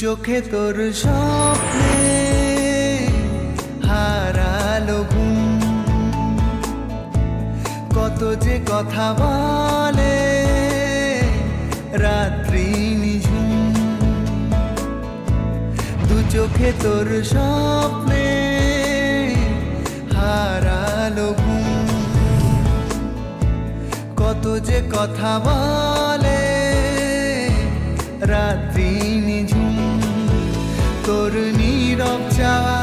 চোখে তোর স্বপ্নে হারালো ঘুম, কত যে কথা বলে রাত্রি নিঝুম। দু চোখে তোর স্বপ্নে হারালো ঘুম, কত যে কথা বলে রাত্রি নিঝুম। তোর নীরব চাওয়া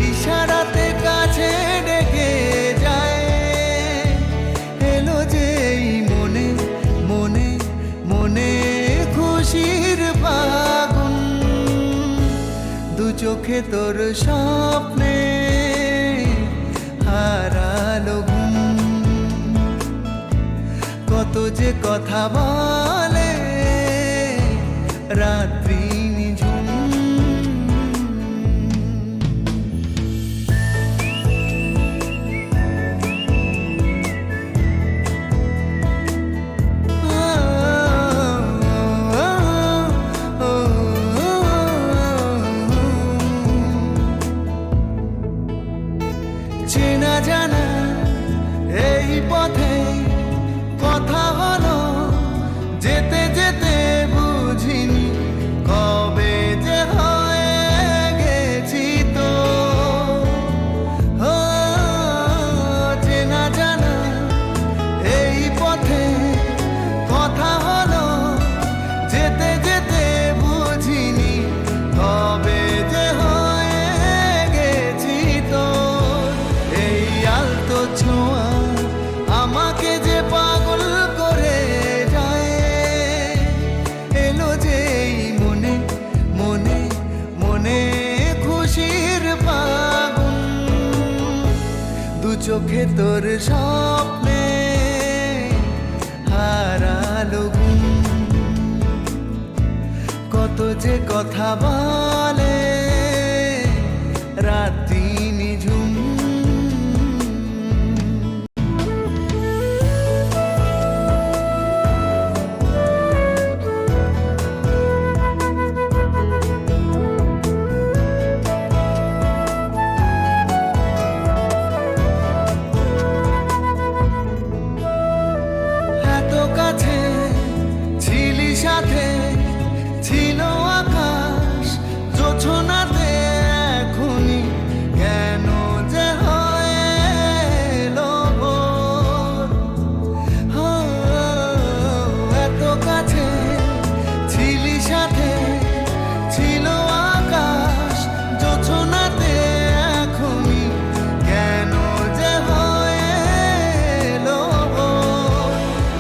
ইশারাতে কাছে ডেকে যায়, এলো যে এই মনে মনে মনে খুশির ফাগুন। দু চোখে তোর স্বপ্নে হারালো ঘুম, কত যে কথা বলে রাত্রি নিঝুম। চেনা জানা এই পথে কথা হলো, যেতে যেতে বুঝিনি কবে যে হয়ে গেছি তো। চেনা জানা এই পথে কথা হলো, যেতে যেতে বুঝিনি কবে যে হয়ে গেছি তো। এই আলতো ছোঁয়া আমাকে যে পাগল করে যায়, এলো যে এই মনে মনে মনে খুশির ফাগুন। দু চোখে তোর স্বপ্নে হারালো ঘুম, কত যে কথা বলে রাত্রি নিঝুম। এত কাছে ছিলি, সাথে ছিল আকাশ জোছনাতে, এখনই কেন যে হয়ে এলো ভোর। এত কাছে ছিলি, সাথে ছিল আকাশ জোছনাতে, এখনই কেন যে হয়ে এলো ভোর।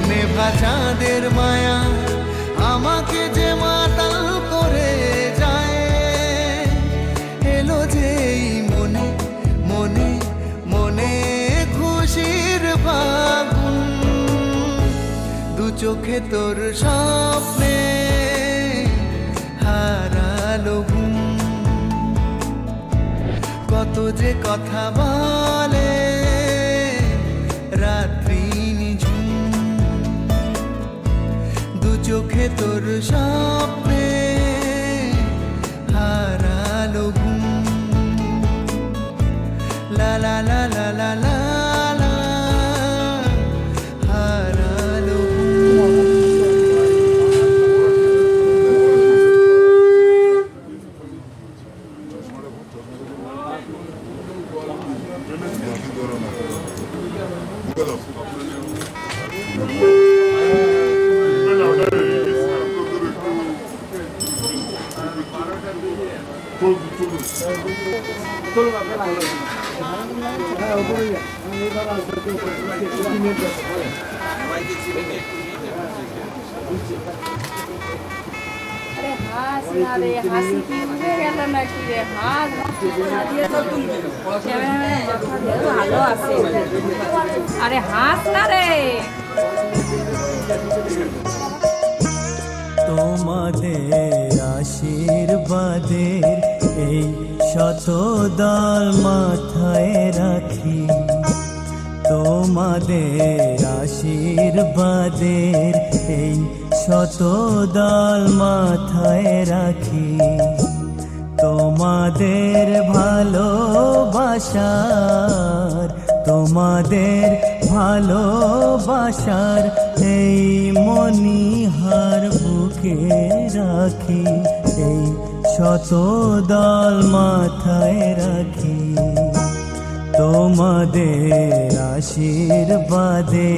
নেভা চাঁদের মায়া আমাকে যে মাতাল করে যায়, এলো যে এই মনে মনে মনে খুশির ফাগুন। দু চোখে তোর স্বপ্নে হারালো ঘুম, কত যে কথা বলে রাত্রি নিঝুম। দু চোখে তোর স্বপ্নে হারালো ঘুম, লা লা লা লা লা লা লা, হারালো ঘুম। আরে হাস না রে। তোমাদের আশীর্বাদের এই শত দল মাথায় রাখি, তোমাদের আশীর্বাদের এই শত দল মাথায় রাখি তোমাদের ভালোবাসার, তোমাদের ভালোবাসার এই মণিহার বুকে রাখি, এই শত দল মাথায় রাখি তোমাদের আশীর্বাদে।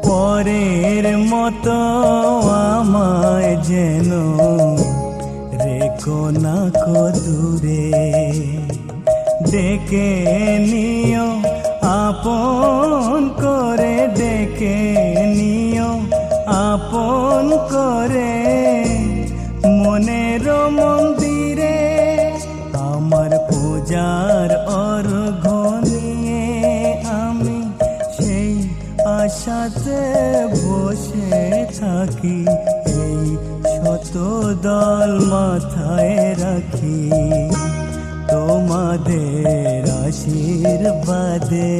পরের মতো আমায় যেন রেখো না কো দূরে, ডেকে নিও আপন করে, ডেকে নিও আপন করে মনের মন্দিরে। আমার পূজার অর্ঘ্য নিয়ে আমি সেই আশাতে বসে থাকি, এই শত দল মাথায় রাখি তোমাদের আশীর্বাদে।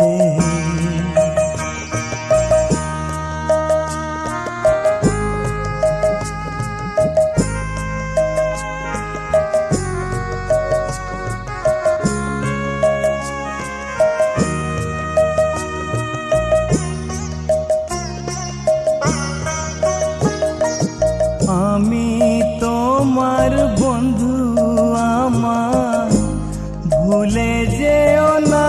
আমি তোমার বন্ধু, আমার ভুলে যেও না,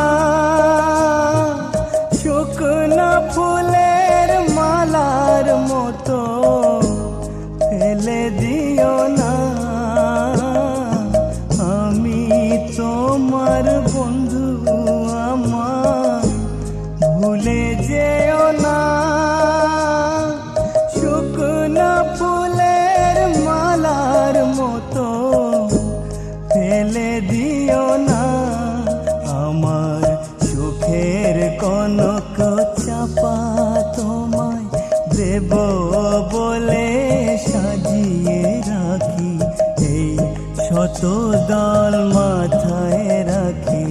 শুকনো ফুলের মালার মতো ফেলে দিও না। আমি তোমার বন্ধু, আমার ভুলে যেও না, শুকনো ফুলের মালার মতো ফেলে দিও না। আমার সুখের কনক চাপা তোমায় দেব বলে সাজিয়ে রাখি, এই শত দল মাথায় রাখি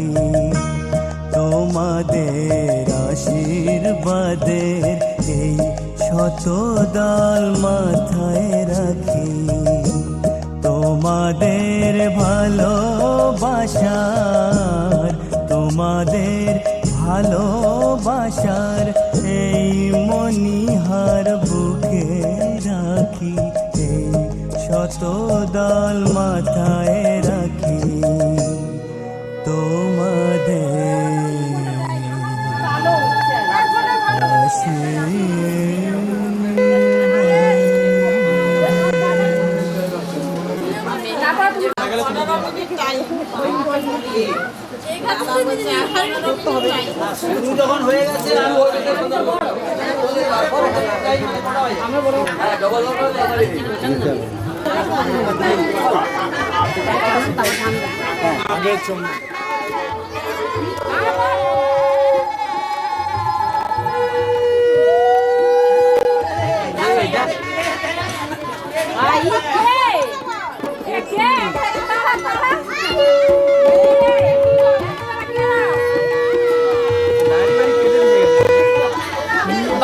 তোমাদের আশীর্বাদের, এই শত দল মাথায় রাখি তোমাদের ভালোবাসার, তোমাদের ভালোবাসার এই মণিহার বুকে রাখি, এই শত দল মাথায় রাখি তোমাদের যখন হয়ে গেছে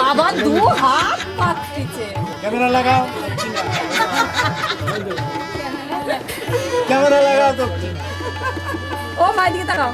বাবা দু হাত পাচ্ছে। ক্যামেরা লাগাও, ক্যামেরা লাগাও তো। ও মায়ের দিকে তাকাও।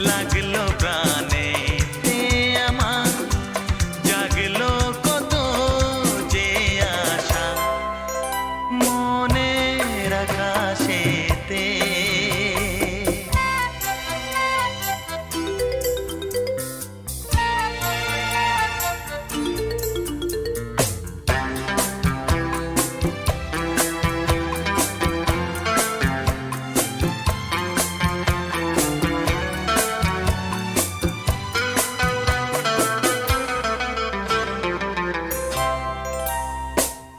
লাগলো প্রাণে তে আমার জাগলো কত যে আশা মনের আকাশেতে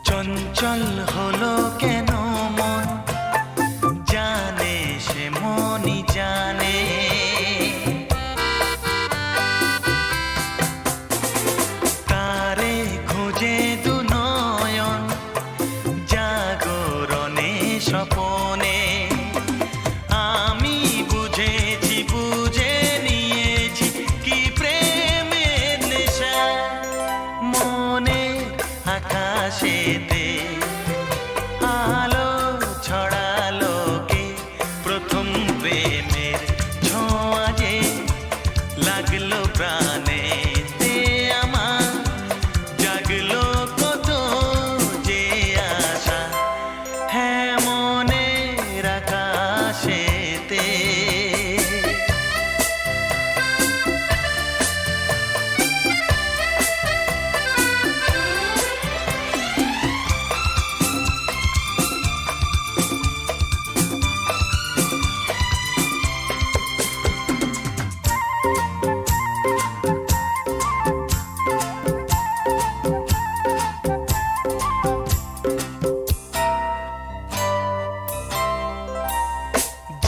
চঞ্চল হলো কেন মন জানে সে মনই জানে তারে খুঁজে দু নয়ন জাগরণে স্বপনে আমি বুঝেছি বুঝে নিয়েছি কি প্রেমের নেশা মনে আকাশেতে আলো ছড়ালো কে প্রথম প্রেমের ছোঁয়া যে লাগলো প্রাণে তে আমার জাগলো কত যে আশা হ্যাঁ মনের আকাশেতে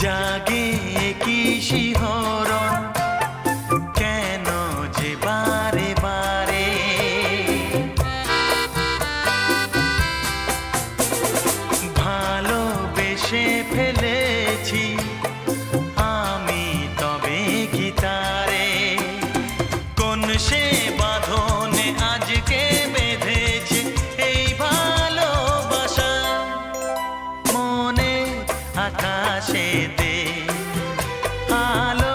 জাগে কি শিহরণ কেন যে বারে বারে ভালোবেসে ফেলেছি আমি তবে কি তারে কোন সে বাঁধনে আজকে বেঁধেছে এই ভালোবাসা মনে আকাশেতে আলো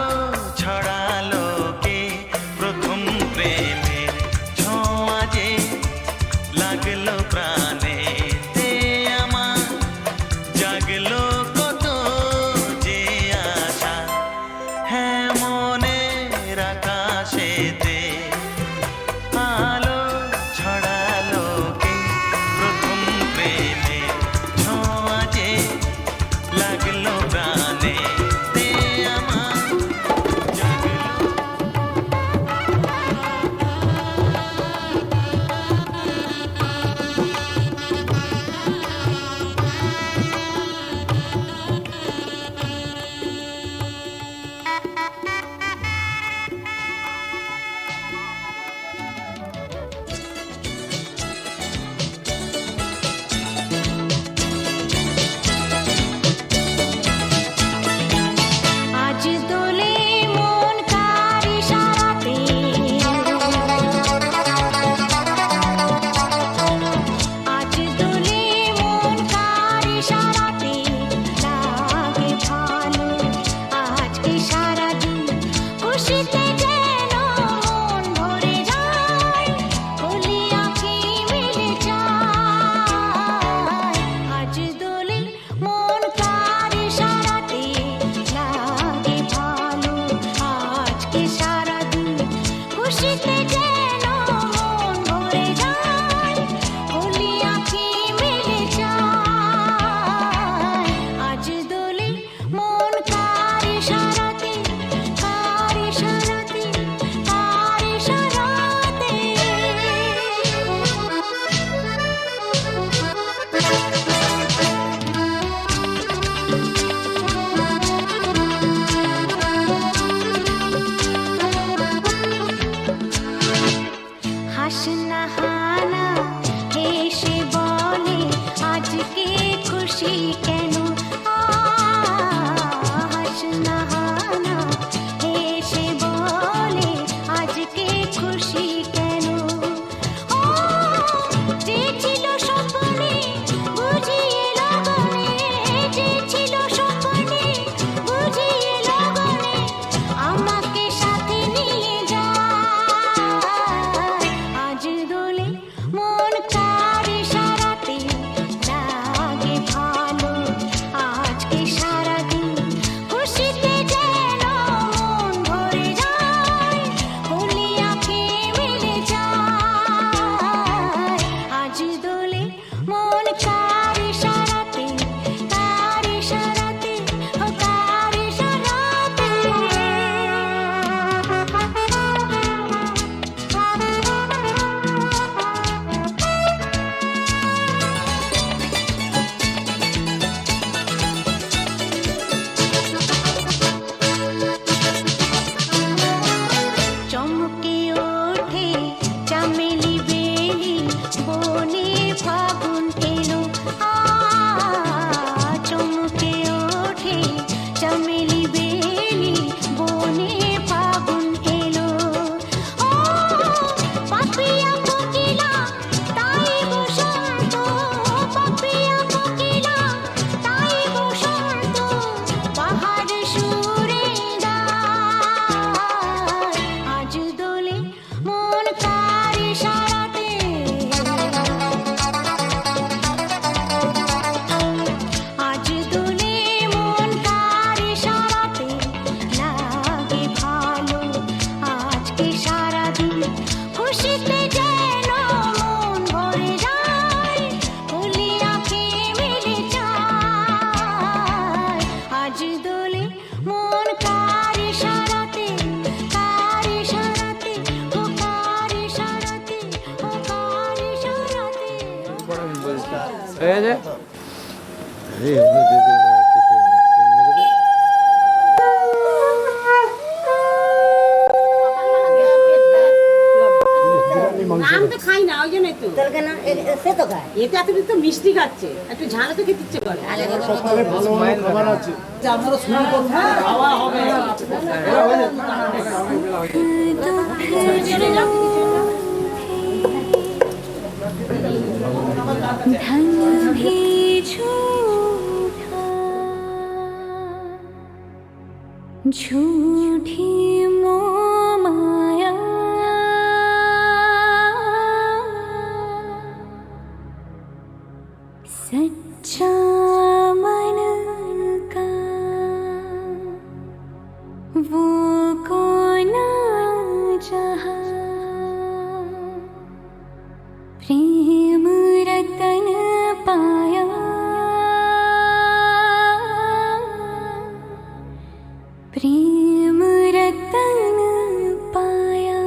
হয়ে গেছে? আমি তো খাই না ওই জন্যই তো তাহলে কেন সে তো খায় এতে এতদিন তো মিষ্টি খাচ্ছে একটু ঝাল তো খেতে ইচ্ছে করে धन भी झूठा झूठी मोह माया सच्चा मन का वो कौन जहाँ प्रेम रतन पाया प्रेम रतन पाया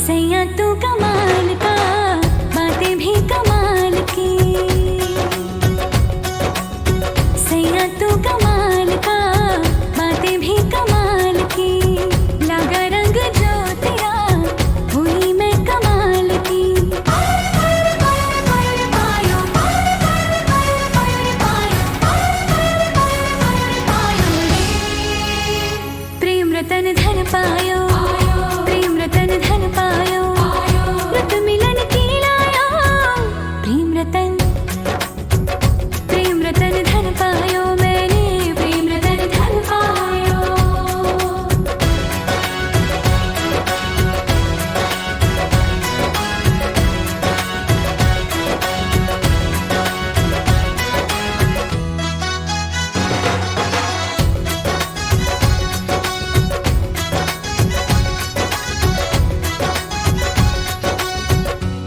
सैया तू कमाल का बातें भी कमाल की सैया तू कमाल का बातें भी कमाल की लगा रंग जो तेरा हुई मैं कमाल की प्रेम रतन धन पायो प्रेम रतन धन पायो रत मिलन की लायो प्रेम रतन धन पायो मैंने प्रेम रतन धन पायो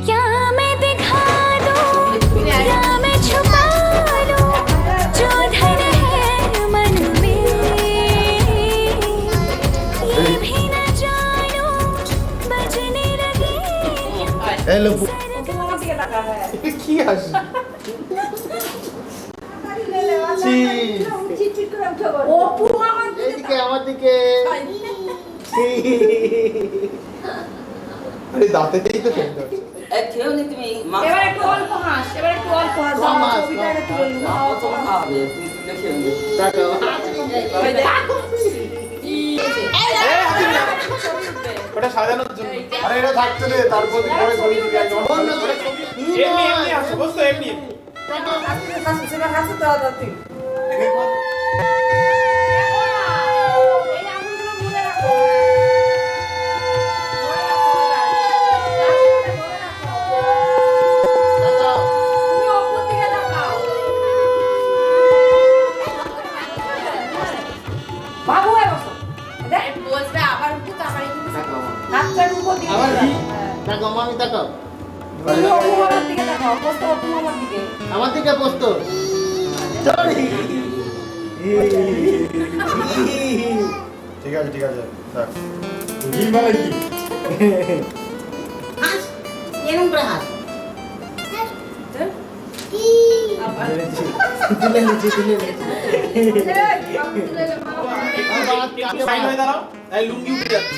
क्या मैं दिखा दूं या मैं छुपा लूं जो धन है मन में ये भी न जानूं बजने लगे কি আসে? এইদিকে আমার দিকে। আরে দাঁতেতেই তো খেতে হচ্ছে। এবার একটু অল্প হাস কম হাস, ছবিটা একটু তাকাও। ওটা সাজানোর জন্য। আরে এটা থাকতে দে, তারপর পরে ছবি দিবি একদম। এমনি এমনি আসো, বসো এমনি। সেটা হাসতে তো দাঁতি বাবু বসো দেখ বসবে আবার উঠে তারপরে হাতটা উপর দিকে আবার কি? তাকাও মামি তাকাও। তুমি অপু মামার দিকে তাকাও পোস্ত অপু মামার দিকে আমার দিকে পোস্ত। ঠিক আছে ঠিক আছে থাক। কি মানে কি? হাস এরকম করে হাস লুঙ্গি উঠে যাচ্ছে।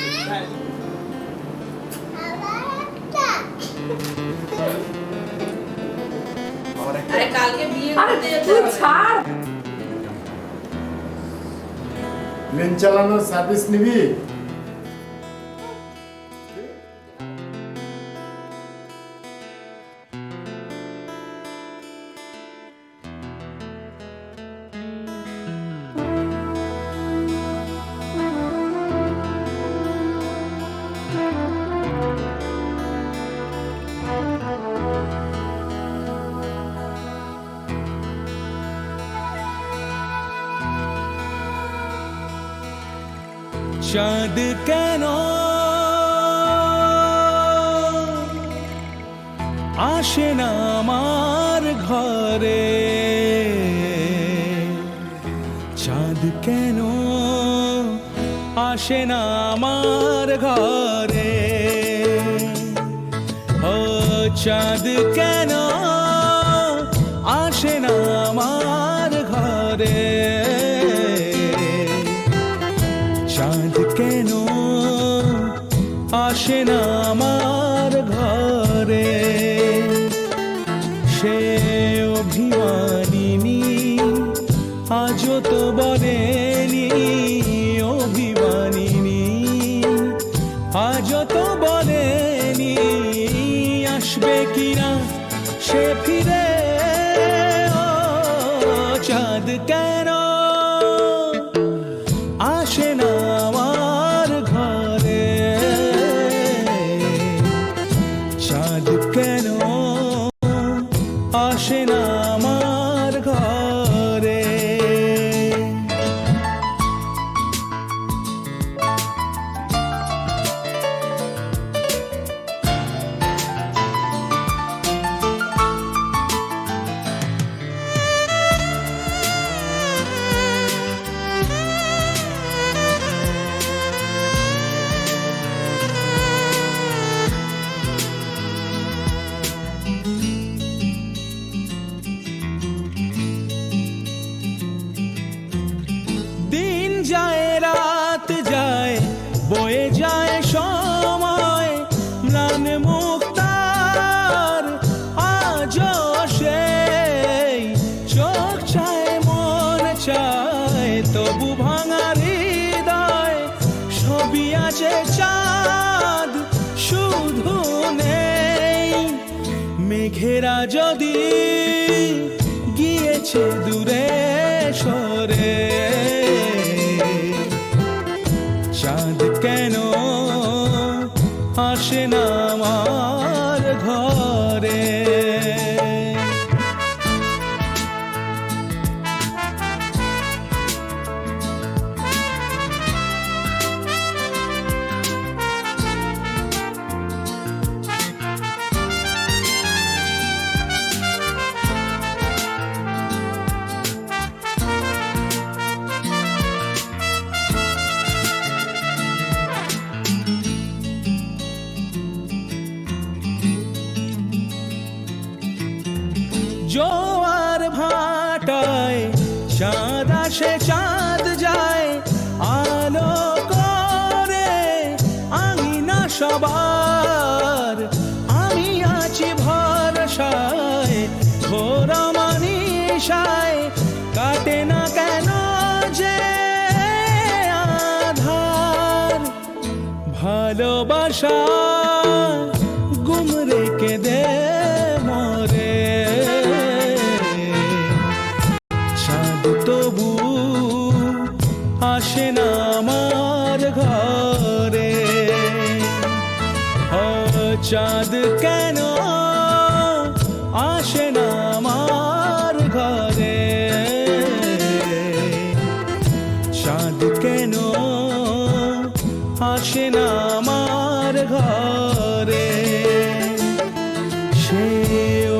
আরে কালকে বিয়ে করতে যেতে হবে ছাড় প্লেন চালানোর সার্ভিস নিবি? চাঁদ কেন আসে না আমার ঘরে, চাঁদ কেন আসে না আমার ঘরে, ও চাঁদ কেন আসে না আমার ঘরে, চাঁদ কেন আসে না আমার ঘরে, সে অভিমানিনী আজও তো বলেনি, অভিমানিনী আজও তো বলেনি আসবে কিনা সে ফিরে, ও চাঁদ কেন আসে না আমার ঘরে, চাঁদ কেন আসে না আমার ঘরে। দিন যায় রাত যায় বয়ে যায় সময়, ম্লান মুক্তার আজও সেই চোখ চায় মন চায়, তবু ভাঙা হৃদয় সবই আছে, চাঁদ শুধু নেই, মেঘেরা যদি গিয়েছে দূরে সরে, চাঁদ কেন আসে না আমার ঘরে। জোয়ার ভাটায় চাঁদ আসে চাঁদ যায়, আলো করে আঙিনা সবার, আমি আছি ভরসায় ঘোর মানিসায়, কাটে না কেন যে আধার, ভালোবাসা গুম রেখে দে মরে, চাঁদ তবু আসে না আমার ঘরে, ও চাঁদ কেন আসে না আমার ঘরে, চাঁদ কেন আসে না আমার ঘরে, সে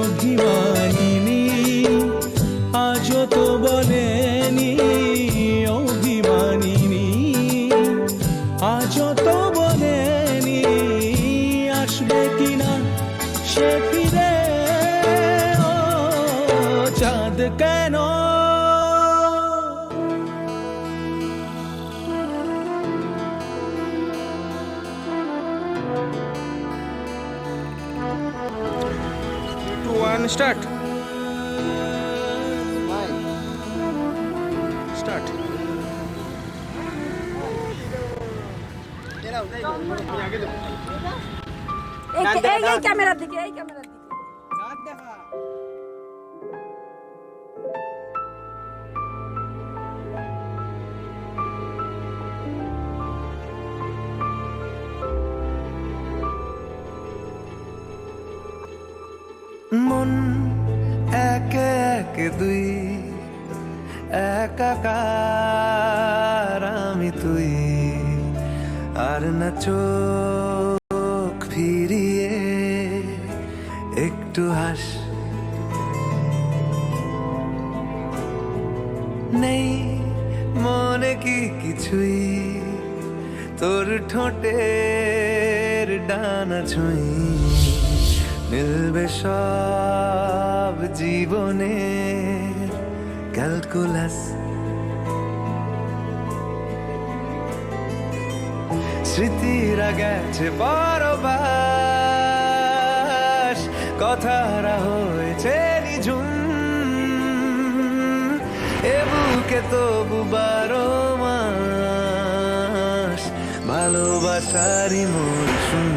অভিমানিনী আজও তো বলেনি, অভিমানিনী আজও তো বলেনি আসবে কিনা সে ফিরে, ও চাঁদ কেন স্টার্ট স্টার্ট এই ক্যামেরার দিকে, এই ক্যামেরার দিকে রাত দেখা মন একে একে দুই একাকার আমি তুই আর না চোখ ফিরিয়ে একটু হাস। নেই মনে কি কিছুই, তোর ঠোঁটের ডানা ছুঁই, মিলবে সব জীবনে ক্যালকুলাস। স্মৃতিরা গেছে পরবাস, কথারা হয়েছে নিঝুম, এ বুকে তবু 12 মাস ভালোবাসারই মরশুম,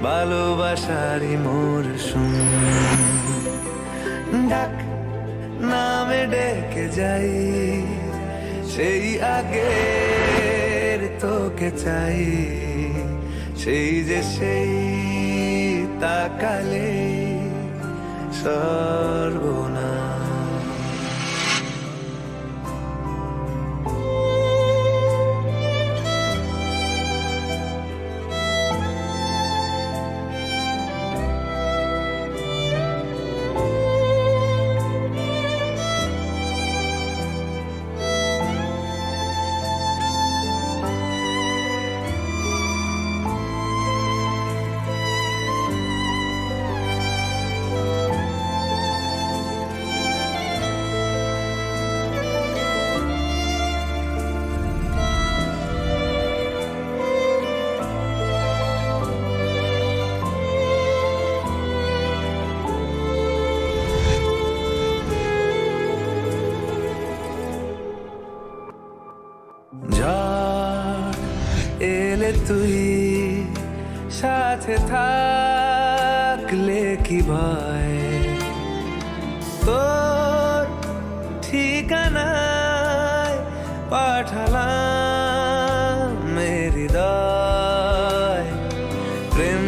ভালোবাসারই মরশুম। ডাক নামে ডেকে যাই, সেই আগের তোকে চাই, সেই যে সেই তাকালে সর্বনাশ। এলে তুই সাথে থাকলে কি ভয়, তোর ঠিকানায় পাঠালাম হৃদয়। প্রেম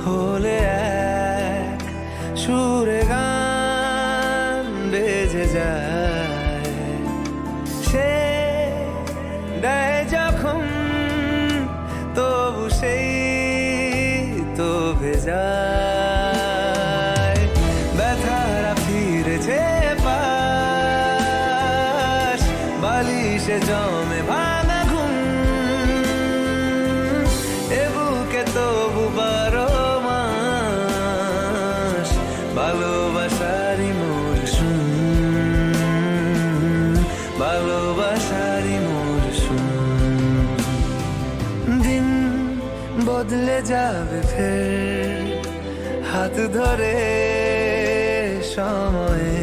হলে এক সুরে গান বেজে যায়, সে দেয় যখন তবু সেই তো ভেজায়। ব্যথারা ফিরেছে পাশ, বালিশে জমে ভাঙা ঘুম, এ বুকে তবু 12 মাস ভালোবাসারই মরশুম, ভালোবাসারই মরশুম। দিন বদলে যাবে ফের, হাত ধরে সময়ে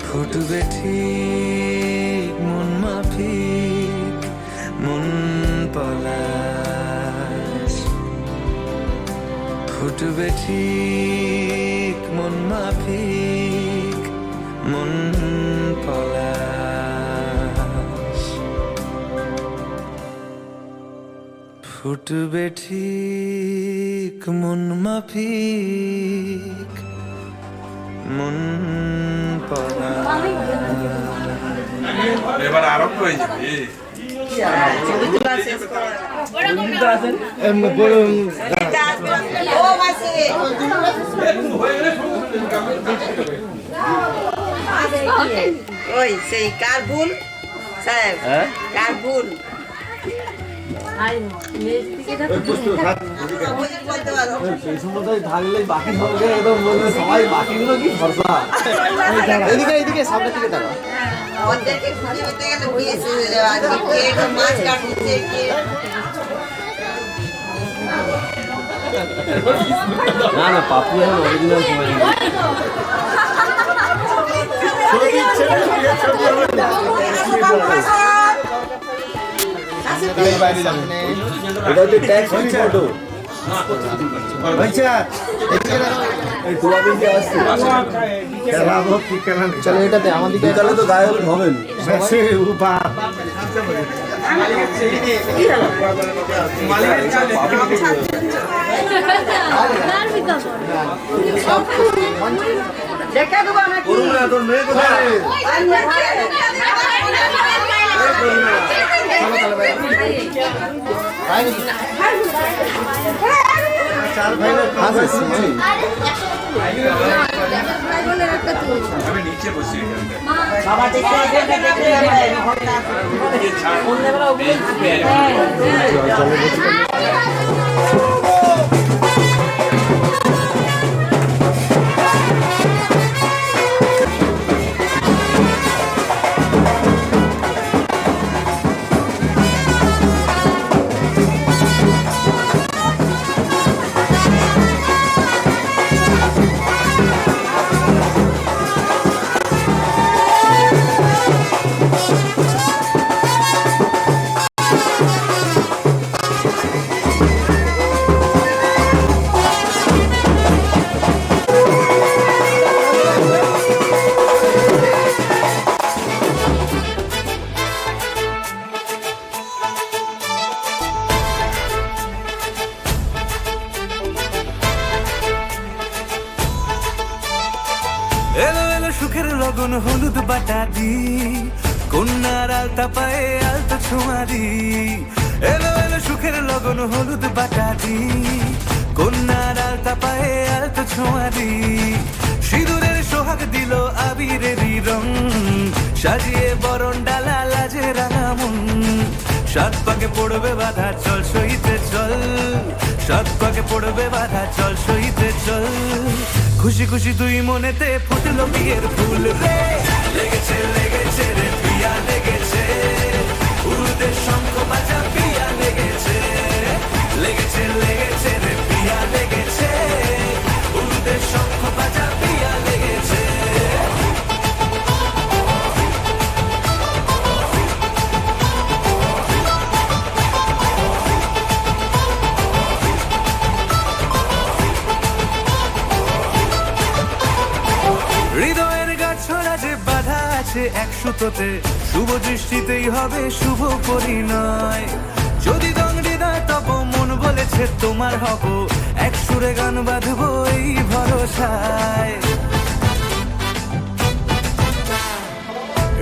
ফুটবে ঠিক মন মাফিক মন পলাশ, ফুটবে ঠিক মন মাফিক মন পলাশ, ফুটবে ঠিক মন মাফিক মন পলাশ। এবার আরম্ভ হয়ে যাবে। ওই সেই কার ভুল সাহেব, কার ভুল থাকলে বাকি সবাই একদম বলবে, সবাই বাকিগুলো কি ভরসা। এদিকে এদিকে সামনের দিকে তাকা। ওদেরকে খুঁজে পেতে গেলে বিয়ে শেষ হয়ে যাবে। আজকে কে একটু মাছ কাটছে, কে না না পাপু এখন অরিজিনাল সময় এটা হচ্ছে ট্যাক্স ফটো। চলো এটাতে আমাদের তাহলে তো গায়ে হলুদ হবেন। দেখা দেবো তোর মেয়ে কোথায়? চার ভাই বাবা দেখতে এলো এলো সুখের লগন হলুদ বাটা দি কন্যার আলতা পায়ে আলতা ছোঁয়া দি এলো এলো সুখের লগন হলুদ বাটা দি কন্যার আলতা পায়ে আলতা ছোঁয়া দি সিঁদুরের সোহাগ দিল আবিরেরই রং সাজিয়ে বরণ ডালা লাজে রাঙা মন সাত পাকে পড়বে বাধা চল সইতে চল সাত পাকে পড়বে বাধা চল সইতে চল খুশি খুশি দুই মনেতে ফুটলো বিয়ের ফুল রে লেগেছে লেগেছে রে পিয়া লেগেছে উড়তে শঙ্খ বাজা পিয়া লেগেছে লেগেছে লেগেছে রে পিয়া লেগেছে উড়তে শঙ্খ বাজা পিয়া লেগেছে হৃদয়ের গাছড়া যে বাধা আছে এক সুতোতে শুভ দৃষ্টিতেই হবে শুভ পরিণয় যদি দংডিদা তব মন বলেছে তোমার হব এক সুরে গান বাঁধবো এই ভরসায়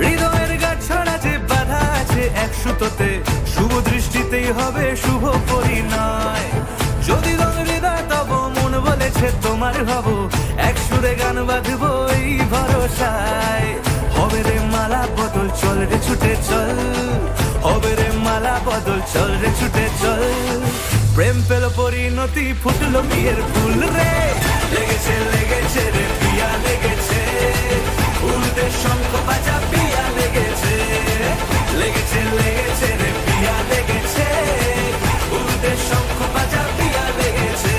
হৃদয়ের গাছড়া যে বাধা আছে এক সুতোতে শুভ দৃষ্টিতেই হবে শুভ পরিণয় যদি দংডিদা তব মন বলেছে তোমার হব এক সুরে গান বাঁধবো এই ভরসায় হবে রে মালা বদল চল রে ছুটে চল হবে রে মালা বদল চল রে ছুটে চল প্রেম পেল পরিণতি ফুটলো বিয়ের ফুল রে লেগেছে লেগেছে রে পিয়া লেগেছে উড়তে শঙ্খ বাজা পিয়া লেগেছে লেগেছে লেগেছে রে পিয়া লেগেছে উড়তে শঙ্খ বাজা পিয়া লেগেছে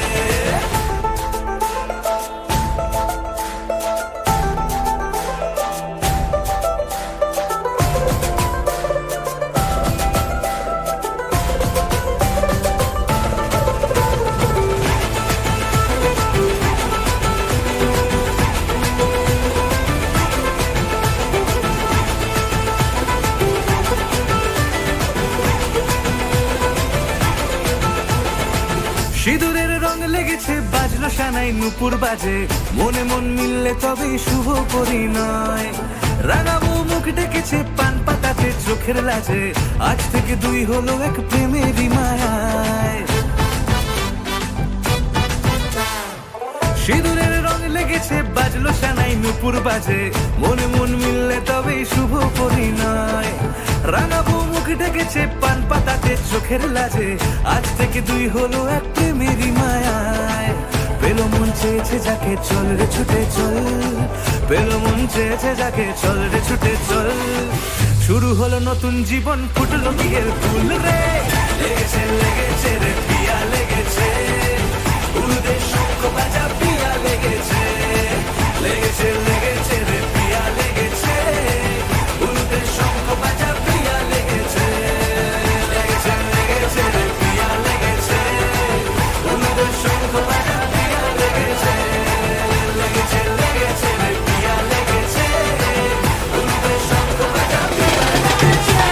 সিঁদুরের রং লেগেছে বাজলো সানাই নুপুর বাজে মনে মন মিললে তবে শুভ পরিণয় রাঙাবো মুখ ডেকেছে পান পাতাতে চোখের লাজে আজ থেকে দুই হলো এক প্রেমেরই মায়ায় সিঁদুরের রং লেগেছে বাজলো সানাই নুপুর বাজে মনে মন মিললে তবে শুভ পরিণয় রাঙাবো মুখ ডেকেছে পান পাতাতে চোখের লাজে আজ থেকে দুই হলো এক প্রেমেরই মায়ায় পেল মন চেয়েছে যাকে চল রে ছুটে চল পেল মন চেয়েছে যাকে চল রে ছুটে চল শুরু হলো নতুন জীবন ফুটলো বিয়ের ফুল রে লেগেছে লেগেছে রে পিয়া লেগেছে উড়তে শঙ্খ বাজা পিয়া লেগেছে লেগেছে লেগেছে রে পিয়া লেগেছে উড়তে শঙ্খ বাজা পিয়া লেগেছে লেগেছে লেগেছে রে পিয়া লেগেছে উড়তে শঙ্খ বাজা পিয়া লেগেছে লেগেছে লেগেছে রে পিয়া লেগেছে উড়তে শঙ্খ বাজা পিয়া লেগেছে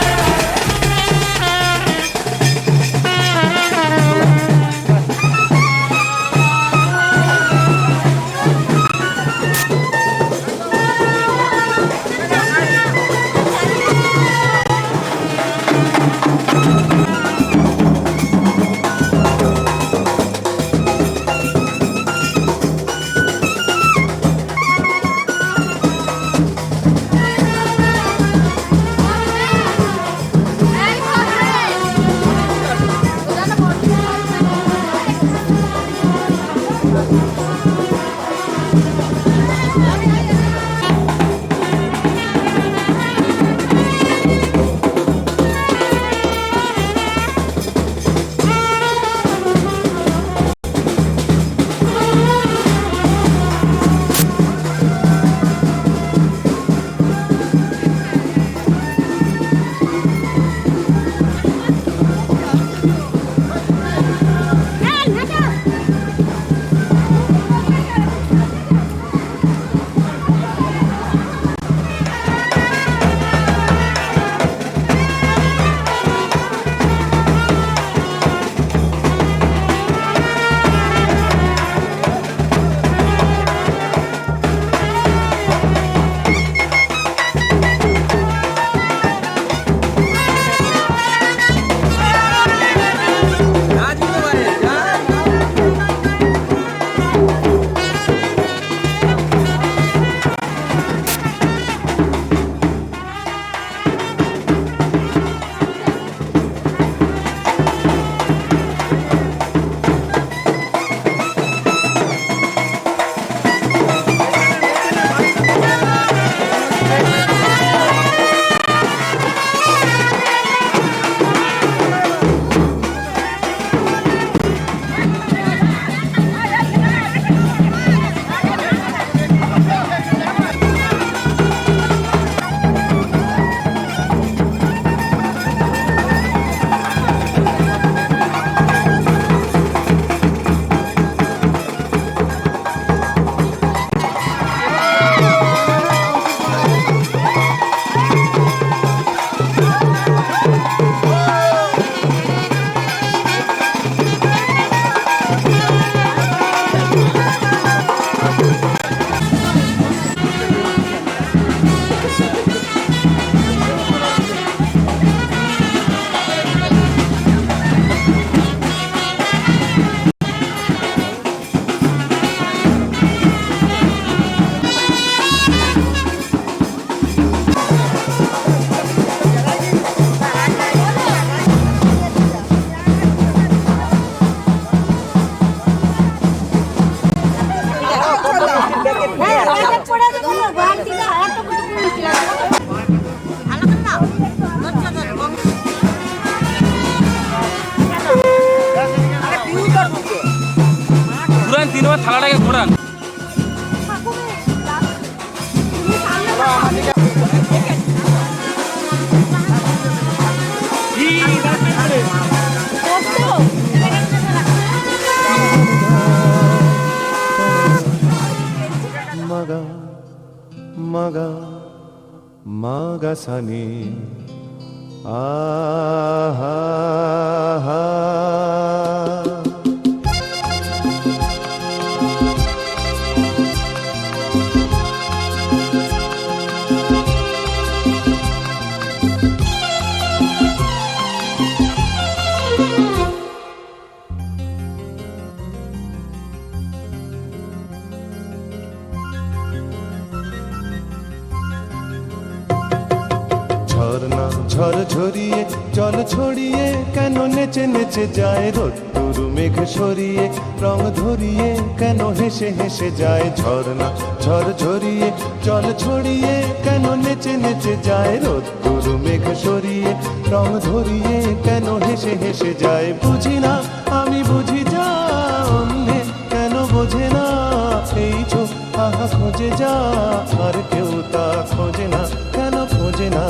থালাটাকে ঘোরান। maga maga maga sani aha ha ঝরনা ঝর ঝরিয়ে জল ছড়িয়ে কেন নেচে নেচে যায় রোদ্দুর মেঘ সরিয়ে রং ধরিয়ে কেন হেসে হেসে যায় ঝরনা ঝর ঝরিয়ে জল ছড়িয়ে কেন নেচে নেচে যায় রোদ্দুর মেঘ সরিয়ে রং ধরিয়ে কেন হেসে হেসে যায় বুঝি না আমি বুঝি যা অন্যে কেন বোঝে না এই চোখ আহা খোঁজে যা আর কেউ তা খোঁজে না কেন খোঁজে না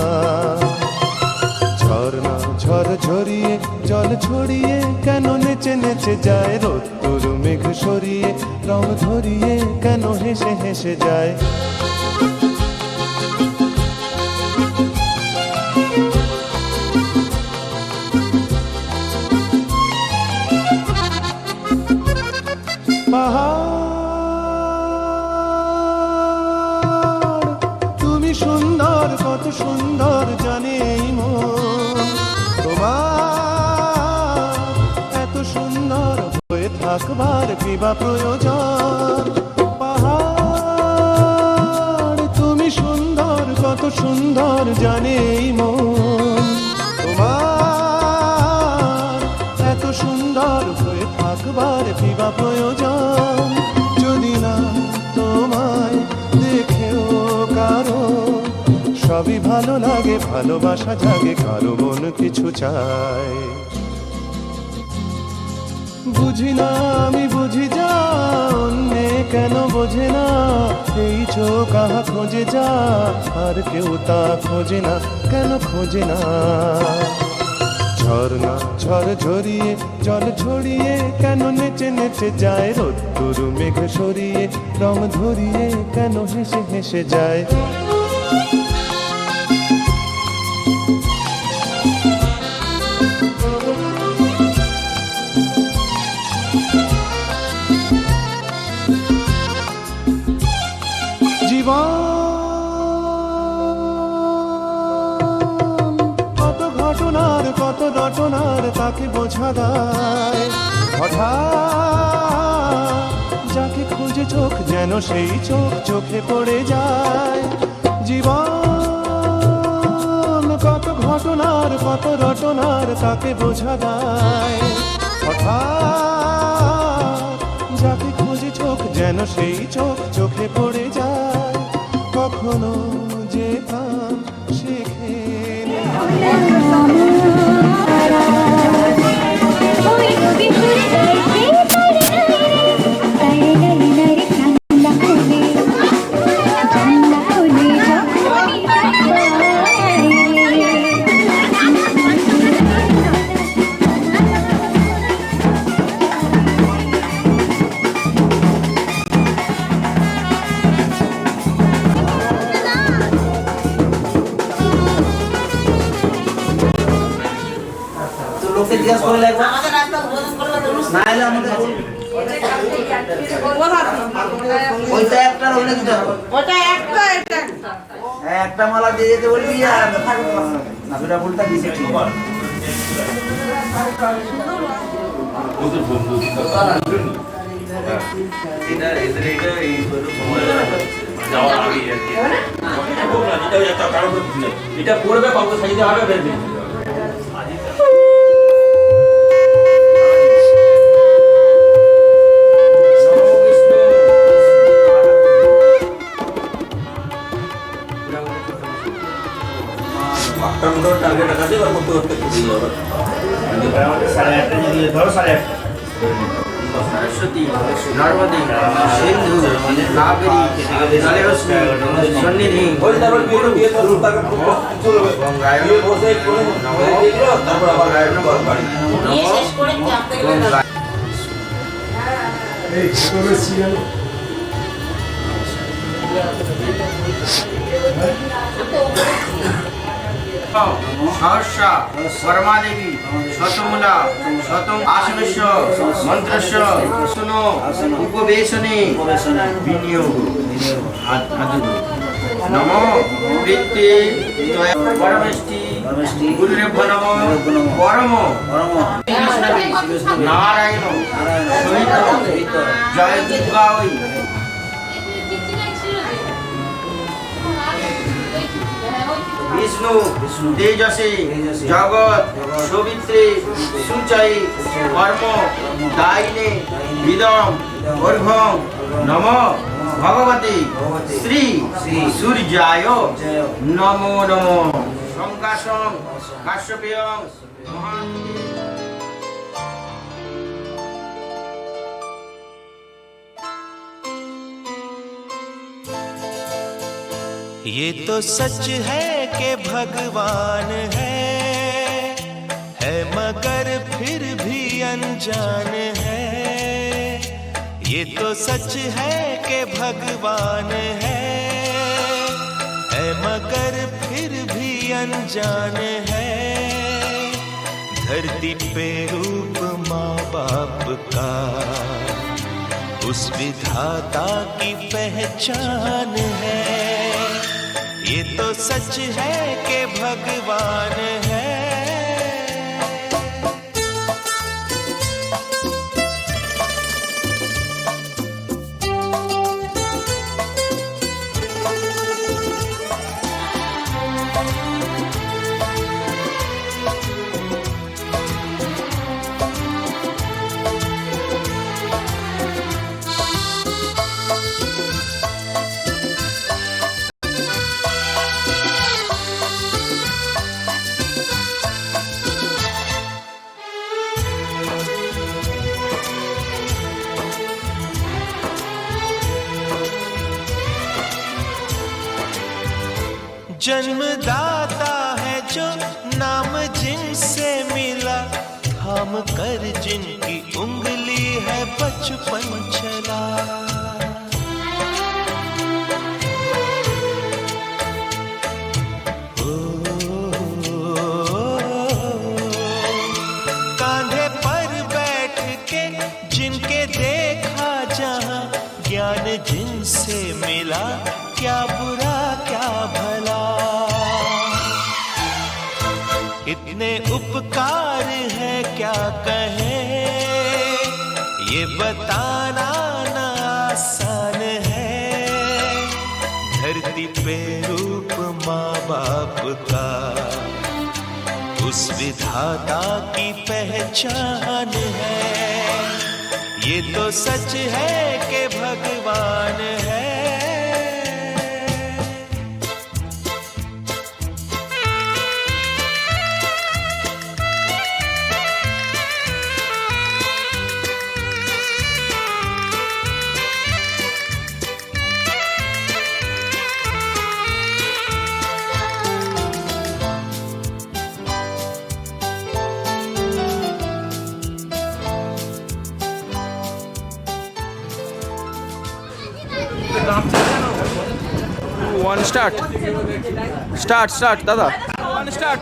ঝরনা ঝর ঝরিয়ে জল ছড়িয়ে কেন নেচে নেচে যায় রোদ্দুর মেঘ সরিয়ে রং ধরিয়ে কেন হেসে হেসে যায় পাহাড় তুমি সুন্দর কত সুন্দর জানে এই মন তোমার এত সুন্দর হয়ে থাকবার কিবা প্রয়োজন পাহাড় তুমি সুন্দর কত সুন্দর জানে এই মন তোমার এত সুন্দর হয়ে থাকবার কিবা প্রয়োজন যদি না তোমায় দেখেও কারো সবই ভালো লাগে ভালোবাসা জাগে কারো মন কিছু চায় বুঝি না আমি বুঝি যা অন্যে কেন বোঝে না এই চোখ আহা খোঁজে যা আর কেউ তা খোঁজে না কেন খোঁজে না ঝরনা ঝর ঝরিয়ে জল ছড়িয়ে কেন নেচে নেচে যায় রোদ্দুর মেঘ সরিয়ে রং ধরিয়ে কেন হেসে হেসে যায় জীবন কত ঘটনার কত রটনার তাকে বোঝা দায় হঠাৎ যাকে খুঁজে চোখ যেন সেই চোখ চোখে পড়ে যায় জীবন কত ঘটনার কত রটনার তাকে বোঝা দায় হঠাৎ যাকে খুঁজে চোখ যেন সেই চোখ চোখে পড়ে যায় কখনো যে প্রাণ শেখে লোককে জিজ্ঞাসা করে লাগবে আমাদের রাস্তা উদ্বোধন করলে তো না এলে আমাদের ওইটা একটা রইলে দিতে হবে ওটা একটা এটা একটা মালা দিয়ে যেতে বলবি আর না দুটা ফুলটা দিছে ঠিক এটা এদের এটা এই সময় যাওয়ার আগে এটা পড়বে কত সাইজে হবে বের টার্গেট আছে আর করতে করতে খুবই হবে 8:30 যদি ধরো 8:30 सरस्वती नर्मदे सिंधु कावेरी जलेस्मी सन्निधि गंगाय নিয়ে শেষ করে চাপতে গেলে এই ছোট সিরিয়াল सहस्रा वर्मा देवी शतमूला शतम आसनेश्वर मंत्रस्य सुनो उपवेशने विनियोग नमो प्रीति परमेष्टि गुरुरेभ्य नमो परम नारायण सहित जय दुर्गा विष्णु तेजसे जगत सवित्रे सुचये कर्म दायिने विदम अर्घम नमो भगवते श्री सूर्याय नमो नमो संकाशं काश्यपेयं महान्ते ये तो सच है कि भगवान है मगर फिर भी अनजान है। ये तो सच है कि भगवान है मगर फिर भी अनजान है। धरती पे रूप माँ बाप का उस विधाता की पहचान है। ये तो सच है कि भगवान है। जन्मदाता है जो नाम जिनसे मिला, थाम कर जिनकी उंगली है बचपन चला। कांधे पर बैठ के जिनके देखा जहां, ज्ञान जिनसे मिला, क्या बुरा क्या भला। इतने उपकार है क्या कहें, ये बताना ना आसान है। धरती पे रूप माँ बाप का उस विधाता की पहचान है। ये तो सच है कि भगवान है। One start, दादा. One start.